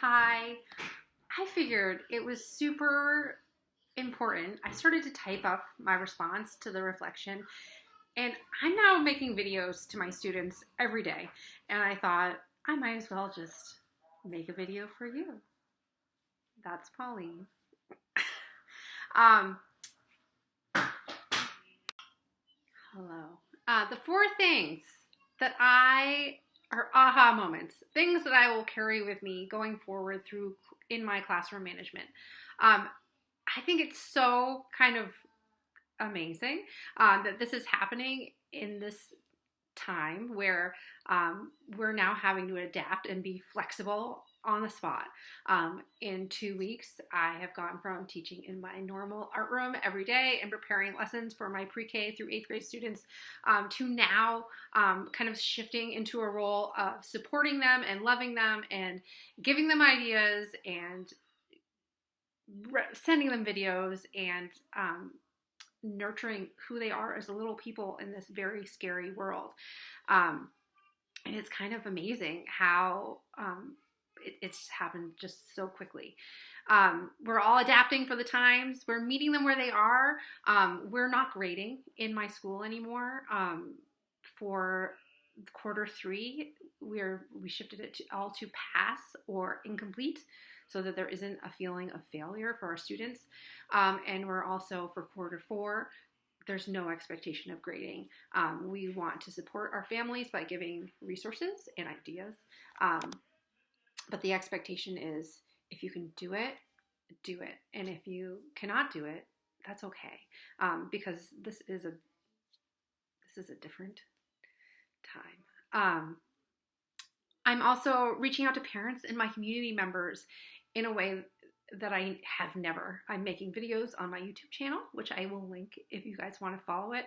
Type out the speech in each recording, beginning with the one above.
Hi. I figured it was super important. I started to type up my response to the reflection, and I'm now making videos to my students every day. And I thought I might as well just make a video for you. That's Pauline. um, Hello. The four things that I are aha moments, things that I will carry with me going forward through in my classroom management. Um, I think it's so kind of amazing that this is happening in this time where we're now having to adapt and be flexible on the spot. In 2 weeks, I have gone from teaching in my normal art room every day and preparing lessons for my pre-K through 8th grade students to now kind of shifting into a role of supporting them and loving them and giving them ideas and sending them videos and nurturing who they are as little people in this very scary world. And it's kind of amazing how it's happened just so quickly. We're all adapting for the times. We're meeting them where they are. We're not grading in my school anymore. For Q3, we shifted it all to pass or incomplete, so that there isn't a feeling of failure for our students. And we're also, for Q4, there's no expectation of grading. We want to support our families by giving resources and ideas. But the expectation is, if you can do it, do it. And if you cannot do it, that's okay. Because this is a different time. I'm also reaching out to parents and my community members in a way that I have never. I'm making videos on my YouTube channel, which I will link if you guys want to follow it.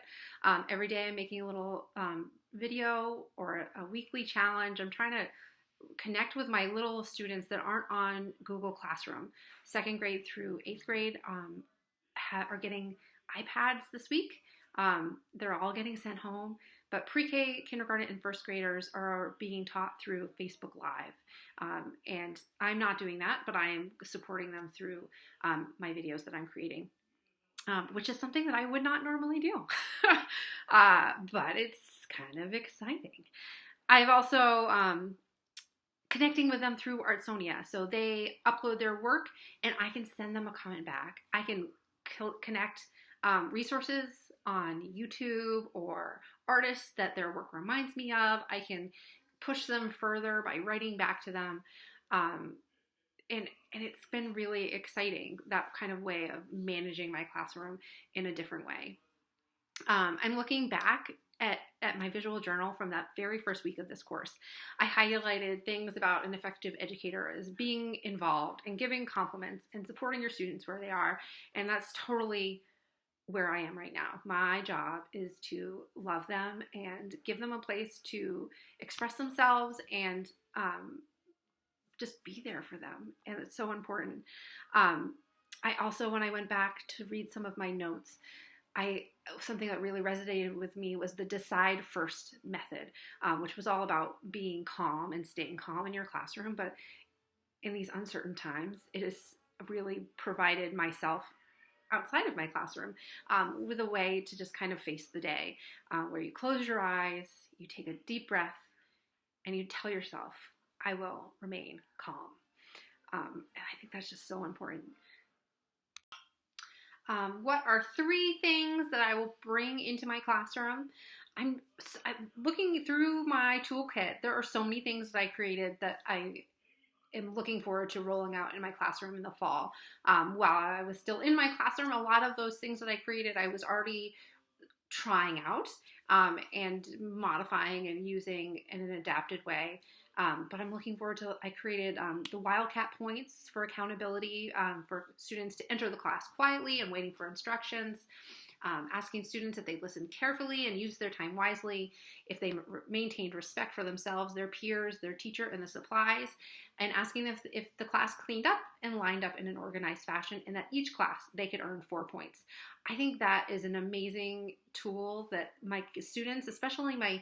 Every day I'm making a little video or a weekly challenge. I'm trying to connect with my little students that aren't on Google Classroom. 2nd grade through 8th grade are getting iPads this week. They're all getting sent home. But pre-K, kindergarten, and 1st graders are being taught through Facebook Live. And I'm not doing that, but I am supporting them through my videos that I'm creating, which is something that I would not normally do. But it's kind of exciting. I've also connecting with them through Artsonia. So they upload their work, and I can send them a comment back. I can connect resources on YouTube or artists that their work reminds me of. I can push them further by writing back to them. And it's been really exciting, that kind of way of managing my classroom in a different way. I'm looking back at my visual journal from that very first week of this course. I highlighted things about an effective educator as being involved and giving compliments and supporting your students where they are. And that's totally where I am right now. My job is to love them and give them a place to express themselves and just be there for them. And it's so important. I also, when I went back to read some of my notes, something that really resonated with me was the decide first method, which was all about being calm and staying calm in your classroom. But in these uncertain times, it has really provided myself outside of my classroom with a way to just kind of face the day, where you close your eyes, you take a deep breath, and you tell yourself, I will remain calm. And I think that's just so important. What are 3 things that I will bring into my classroom? I'm looking through my toolkit. There are so many things that I created that I am looking forward to rolling out in my classroom in the fall. While I was still in my classroom, a lot of those things that I created, I was already trying out and modifying and using in an adapted way. But I'm looking forward to, I created the Wildcat points for accountability for students to enter the class quietly and waiting for instructions. Asking students if they listened carefully and used their time wisely, if they maintained respect for themselves, their peers, their teacher, and the supplies, and asking them if the class cleaned up and lined up in an organized fashion, and that each class they could earn 4 points. I think that is an amazing tool that my students, especially my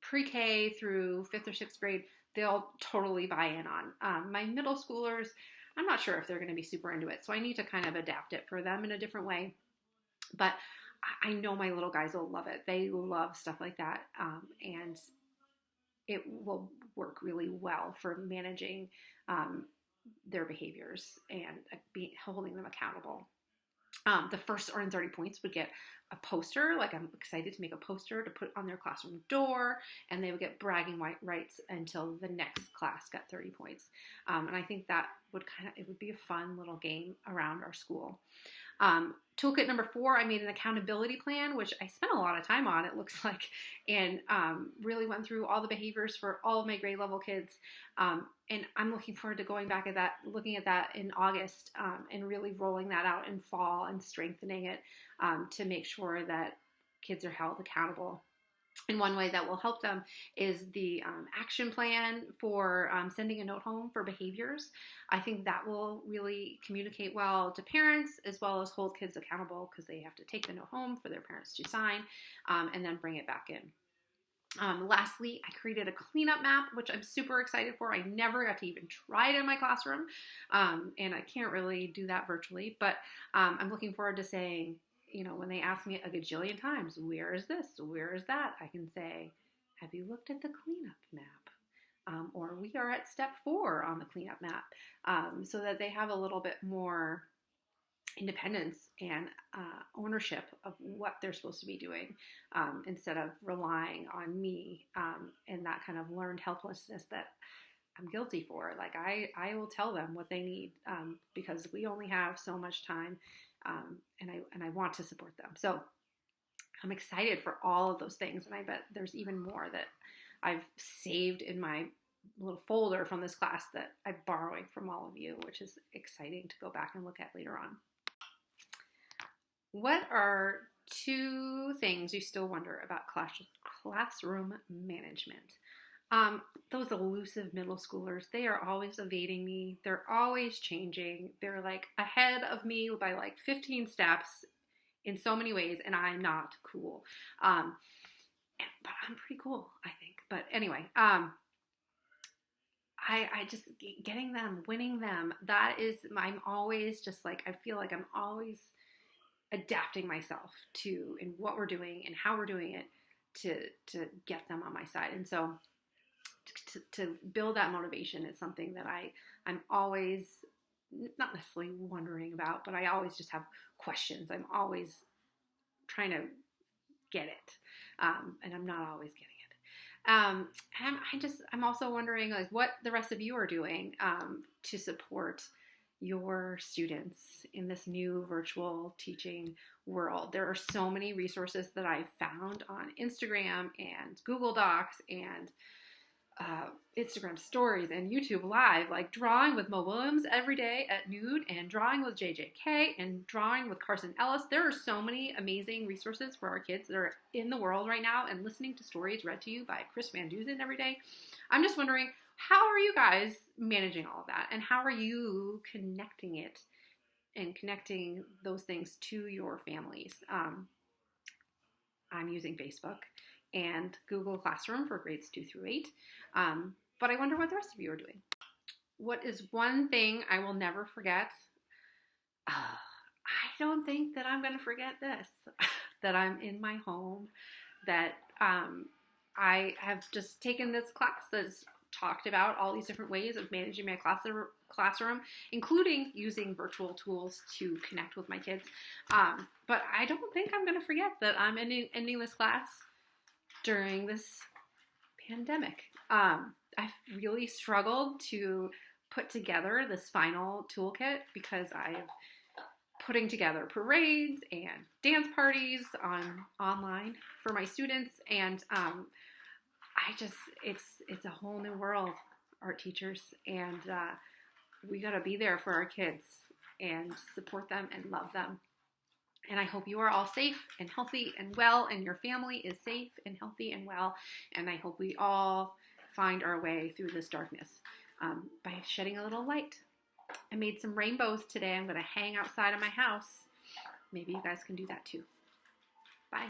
pre-K through 5th or 6th grade, they'll totally buy in on. My middle schoolers, I'm not sure if they're going to be super into it, so I need to kind of adapt it for them in a different way. But I know my little guys will love it. They love stuff like that, and it will work really well for managing their behaviors and holding them accountable. The first to earn 30 points would get a poster. Like, I'm excited to make a poster to put on their classroom door, and they would get bragging rights until the next class got 30 points. And I think that it would be a fun little game around our school. Toolkit number 4, I made an accountability plan, which I spent a lot of time on, it looks like, and really went through all the behaviors for all of my grade level kids. And I'm looking forward to going back at that, looking at that in August, and really rolling that out in fall and strengthening it to make sure that kids are held accountable. And one way that will help them is the action plan for sending a note home for behaviors. I think that will really communicate well to parents, as well as hold kids accountable, because they have to take the note home for their parents to sign and then bring it back in. Lastly, I created a cleanup map, which I'm super excited for. I never got to even try it in my classroom, and I can't really do that virtually, but I'm looking forward to saying, when they ask me a gajillion times, where is this? Where is that? I can say, have you looked at the cleanup map? Or we are at step 4 on the cleanup map, so that they have a little bit more independence and ownership of what they're supposed to be doing, instead of relying on me and that kind of learned helplessness that I'm guilty for. Like, I will tell them what they need, because we only have so much time, and I want to support them. So I'm excited for all of those things, and I bet there's even more that I've saved in my little folder from this class that I'm borrowing from all of you, which is exciting to go back and look at later on. What are 2 things you still wonder about classroom management? Those elusive middle schoolers, they are always evading me. They're always changing. They're like ahead of me by like 15 steps in so many ways, and I'm not cool. But I'm pretty cool, I think. But anyway, I just getting them, winning them. I'm always just like, I feel like I'm always adapting myself to in what we're doing and how we're doing it to get them on my side. And so to build that motivation is something that I'm always not necessarily wondering about, but I always just have questions. I'm always trying to get it, and I'm not always getting it. And I'm also wondering, like, what the rest of you are doing to support your students in this new virtual teaching world. There are so many resources that I've found on Instagram and Google Docs and Instagram stories and YouTube Live, like drawing with Mo Williams every day at noon, and drawing with JJK, and drawing with Carson Ellis. There are so many amazing resources for our kids that are in the world right now, and listening to stories read to you by Chris Van Dusen every day. I'm just wondering, how are you guys managing all of that, and how are you connecting it and connecting those things to your families? I'm using Facebook and Google Classroom for grades 2 through 8. But I wonder what the rest of you are doing. What is one thing I will never forget? I don't think that I'm going to forget this, that I'm in my home, that I have just taken this class that's talked about all these different ways of managing my classroom, including using virtual tools to connect with my kids. But I don't think I'm going to forget that I'm ending this class during this pandemic. I've really struggled to put together this final toolkit because I'm putting together parades and dance parties online for my students, and it's a whole new world, art teachers, and we gotta be there for our kids and support them and love them. And I hope you are all safe and healthy and well, and your family is safe and healthy and well. And I hope we all find our way through this darkness by shedding a little light. I made some rainbows today. I'm going to hang outside of my house. Maybe you guys can do that too. Bye.